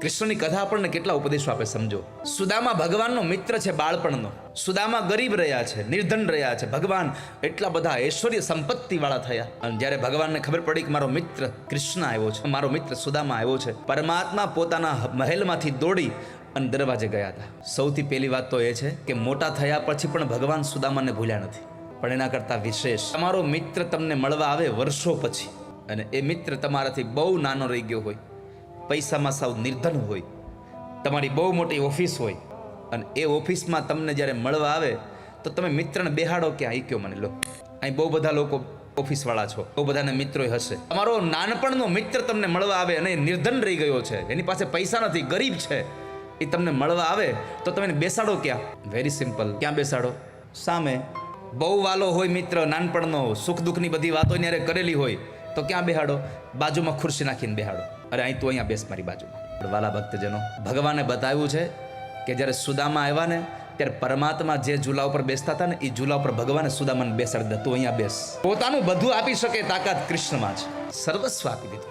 કૃષ્ણની કથા આપણને કેટલા ઉપદેશો આપે સમજો. સુદામા ભગવાનનો મિત્ર છે બાળપણનો. સુદામા ગરીબ રહ્યા છે, નિર્ધન રહ્યા છે. ભગવાન એટલા બધા ઐશ્વર્ય સંપત્તિ વાળા થયા. અને જ્યારે ભગવાનને ખબર પડી કે મારો મિત્ર કૃષ્ણ આવ્યો છે, મારો મિત્ર સુદામા આવ્યો છે, પરમાત્મા પોતાના મહેલમાંથી દોડી અને દરવાજે ગયા હતા. સૌથી પહેલી વાત તો એ છે કે મોટા થયા પછી પણ ભગવાન સુદામાને ભૂલ્યા નથી. પણ એના કરતાં વિશેષ, તમારો મિત્ર તમને મળવા આવે વર્ષો પછી, અને એ મિત્ર તમારાથી બહુ નાનો રહી ગયો હોય, પૈસામાં સાવ નિર્ધન હોય, તમારી બહુ મોટી ઓફિસ હોય, અને એ ઓફિસમાં તમને જ્યારે મળવા આવે તો તમે મિત્રને બેહાડો ક્યાં? એ કયો મને. લો, અહીં બહુ બધા લોકો ઓફિસવાળા છો, બહુ બધાને મિત્રો હશે. તમારો નાનપણનો મિત્ર તમને મળવા આવે અને એ નિર્ધન રહી ગયો છે, એની પાસે પૈસા નથી, ગરીબ છે, એ તમને મળવા આવે તો તમે એને બેસાડો ક્યાં? Very simple. ક્યાં બેસાડો? સામે. બહુ વાલો હોય મિત્ર, નાનપણનો, સુખ દુઃખની બધી વાતો એને કરેલી હોય તો ક્યાં બેહાડો? બાજુમાં ખુરશી નાખીને બેહાડો. અરે અહીં તું અહીંયા બેસ મારી બાજુમાં. વાલા ભક્તજનો, ભગવાને બતાવ્યું છે કે જ્યારે સુદામા આવ્યા ને ત્યારે પરમાત્મા જે ઝૂલા ઉપર બેસતા હતા ને એ ઝૂલા ઉપર ભગવાને સુદામાને બેસાડી દીધા. તું અહીંયા બેસ. પોતાનું બધું આપી શકે તાકાત કૃષ્ણમાં છે. સર્વસ્વ આપી દીધું.